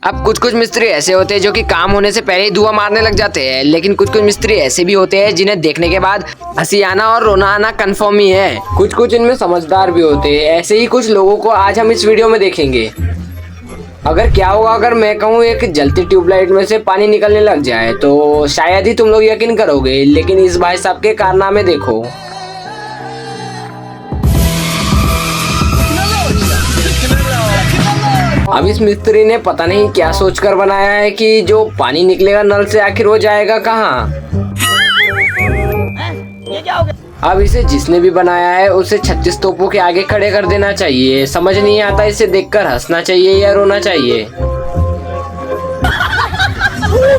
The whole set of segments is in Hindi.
अब कुछ कुछ मिस्त्री ऐसे होते हैं जो कि काम होने से पहले ही धुआं मारने लग जाते हैं, लेकिन कुछ कुछ मिस्त्री ऐसे भी होते हैं जिन्हें देखने के बाद हंसी आना और रोना आना कंफर्म ही है। कुछ कुछ इनमें समझदार भी होते हैं। ऐसे ही कुछ लोगों को आज हम इस वीडियो में देखेंगे। अगर क्या होगा अगर मैं कहूँ एक जलती ट्यूबलाइट में से पानी निकलने लग जाए तो शायद ही तुम लोग यकीन करोगे, लेकिन इस भाई साहब के कारनामे देखो। अब इस मिस्त्री ने पता नहीं क्या सोचकर बनाया है कि जो पानी निकलेगा नल से आखिर वो जाएगा कहाँ। अब इसे जिसने भी बनाया है उसे 36 तोपों के आगे खड़े कर देना चाहिए। समझ नहीं आता इसे देखकर हंसना चाहिए या रोना चाहिए।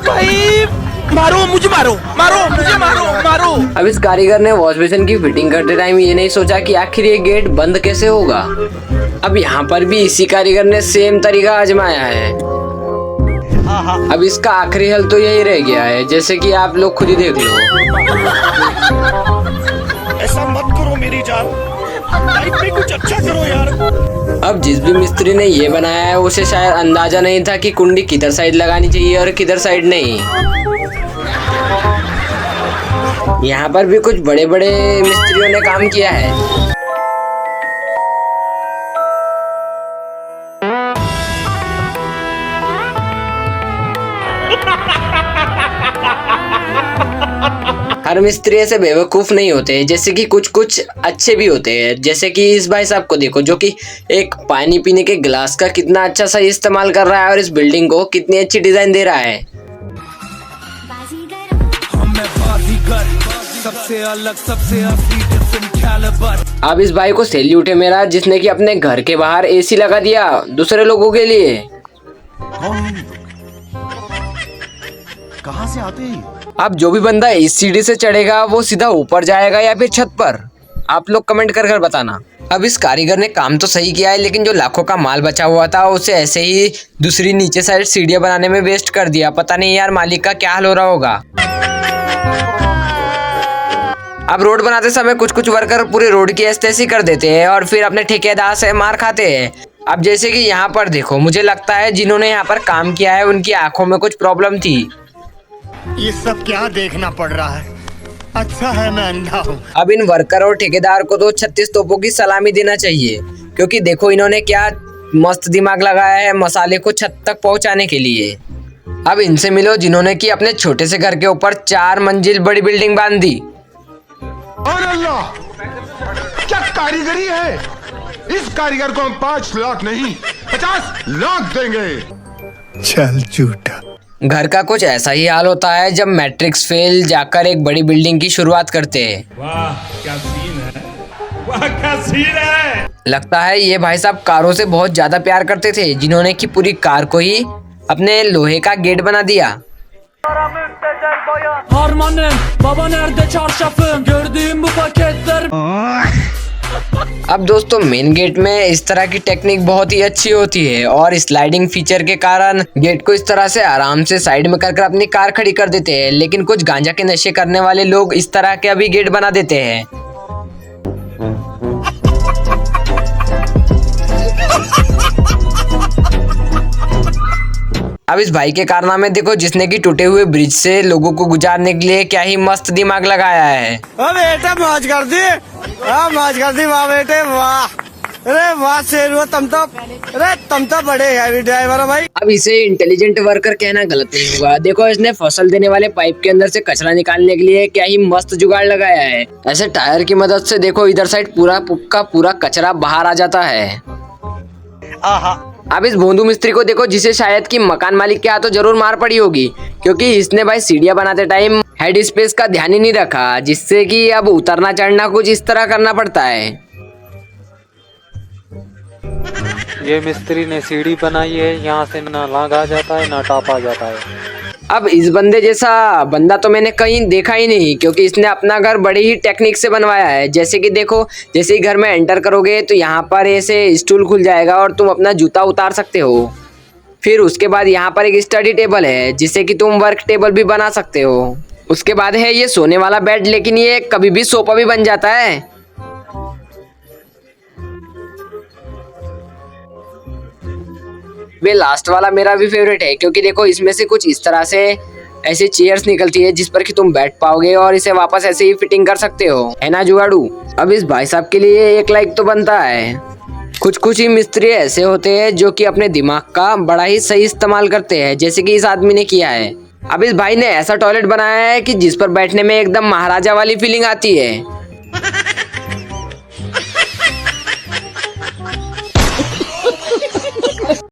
भाई मारो मुझे, मारो मारो मुझे, मारो मारो। अब इस कारीगर ने वॉश बेसिन की फिटिंग करते टाइम ये नहीं सोचा कि आखिर ये गेट बंद कैसे होगा। अब यहाँ पर भी इसी कारीगर ने सेम तरीका आजमाया है। अब इसका आखिरी हल तो यही रह गया है, जैसे कि आप लोग खुद ही देख लो। ऐसा मत करो मेरी जान, लाइफ में कुछ अच्छा करो यार। अब जिस भी मिस्त्री ने ये बनाया है उसे शायद अंदाजा नहीं था कि कुंडी किधर साइड लगानी चाहिए और किधर साइड नहीं। यहाँ पर भी कुछ बड़े बड़े मिस्त्रियों ने काम किया है। हर मिस्त्री ऐसे बेवकूफ नहीं होते, जैसे कि कुछ कुछ अच्छे भी होते हैं। जैसे कि इस भाई साहब को देखो जो कि एक पानी पीने के गिलास का कितना अच्छा सा इस्तेमाल कर रहा है और इस बिल्डिंग को कितनी अच्छी डिजाइन दे रहा है। सबसे अलग सबसे असली डिफरेंट कैलिबर। अब इस भाई को सैल्यूट है मेरा, जिसने कि अपने घर के बाहर एसी लगा दिया दूसरे लोगों के लिए। कहाँ से आते हैं? अब जो भी बंदा इस सीढ़ी से चढ़ेगा वो सीधा ऊपर जाएगा या फिर छत पर, आप लोग कमेंट कर कर बताना। अब इस कारीगर ने काम तो सही किया है, लेकिन जो लाखों का माल बचा हुआ था उसे ऐसे ही दूसरी नीचे साइड सीढ़ियां बनाने में वेस्ट कर दिया। पता नहीं यार मालिक का क्या हाल हो रहा होगा। अब रोड बनाते समय कुछ कुछ वर्कर पूरे रोड की ऐसी कर देते हैं और फिर अपने ठेकेदार से मार खाते हैं। अब जैसे कि यहाँ पर देखो, मुझे लगता है जिन्होंने यहाँ पर काम किया है उनकी आंखों में कुछ प्रॉब्लम थी। ये सब क्या देखना पड़ रहा है? अच्छा है मैं अंधा हूँ। अब इन वर्कर और ठेकेदार को तो 36 तोपों की सलामी देना चाहिए, क्योंकि देखो इन्होंने क्या मस्त दिमाग लगाया है मसाले को छत तक पहुंचाने के लिए। अब इनसे मिलो जिन्होंने कि अपने छोटे से घर के ऊपर 4 मंजिल बड़ी बिल्डिंग बांध दी। और अल्लाह क्या कारीगरी है! इस कारीगर को हम 5 लाख नहीं 50 लाख देंगे। चल झूठा। घर का कुछ ऐसा ही हाल होता है जब मैट्रिक्स फेल जाकर एक बड़ी बिल्डिंग की शुरुआत करते हैं। वाह क्या सीन है, वाह क्या सीन है। लगता है ये भाई साहब कारों से बहुत ज्यादा प्यार करते थे, जिन्होंने कि पूरी कार को ही अपने लोहे का गेट बना दिया। अब दोस्तों मेन गेट में इस तरह की टेक्निक बहुत ही अच्छी होती है और स्लाइडिंग फीचर के कारण गेट को इस तरह से आराम से साइड में कर अपनी कार खड़ी कर देते हैं। लेकिन कुछ गांजा के नशे करने वाले लोग इस तरह के अभी गेट बना देते हैं। अब इस भाई के कारनामे देखो, जिसने कि टूटे हुए ब्रिज से लोगों को गुजारने के लिए क्या ही मस्त दिमाग लगाया है। बेटा मौज कर दी, मौज कर दी, वाह बेटे वाह। अरे वाह शेर, तुम तो बड़े हैवी ड्राइवर हो भाई। अब इसे इंटेलिजेंट वर्कर कहना गलत नहीं होगा। देखो इसने फसल देने वाले पाइप के अंदर से कचरा निकालने के लिए क्या ही मस्त जुगाड़ लगाया है। ऐसे टायर की मदद से देखो इधर साइड पूरा का पूरा कचरा बाहर आ जाता है। अब इस भोंदू मिस्त्री को देखो, जिसे शायद कि मकान मालिक के हाथों जरूर मार पड़ी होगी, क्योंकि इसने भाई सीढ़ियां बनाते टाइम हेड स्पेस का ध्यान ही नहीं रखा, जिससे कि अब उतरना चढ़ना कुछ इस तरह करना पड़ता है। ये मिस्त्री ने सीढ़ी बनाई है, यहाँ से ना लाग आ जाता है ना टाप आ जाता है। अब इस बंदे जैसा बंदा तो मैंने कहीं देखा ही नहीं, क्योंकि इसने अपना घर बड़ी ही टेक्निक से बनवाया है। जैसे कि देखो, जैसे ही घर में एंटर करोगे तो यहाँ पर ऐसे स्टूल खुल जाएगा और तुम अपना जूता उतार सकते हो। फिर उसके बाद यहाँ पर एक स्टडी टेबल है, जिससे कि तुम वर्क टेबल भी बना सकते हो। उसके बाद है ये सोने वाला बेड, लेकिन ये कभी भी सोफा भी बन जाता है। वे लास्ट वाला मेरा भी फेवरेट है, क्योंकि देखो इसमें से कुछ इस तरह से ऐसी चेयर्स निकलती है जिस पर कि तुम बैठ पाओगे और इसे वापस ऐसे ही फिटिंग कर सकते हो, है ना जुगाड़ू। अब इस भाई साहब के लिए 1 लाइक तो बनता है। कुछ कुछ ही मिस्त्री ऐसे होते हैं जो कि अपने दिमाग का बड़ा ही सही इस्तेमाल करते हैं, जैसे कि इस आदमी ने किया है। अब इस भाई ने ऐसा टॉयलेट बनाया है कि जिस पर बैठने में एकदम महाराजा वाली फीलिंग आती है।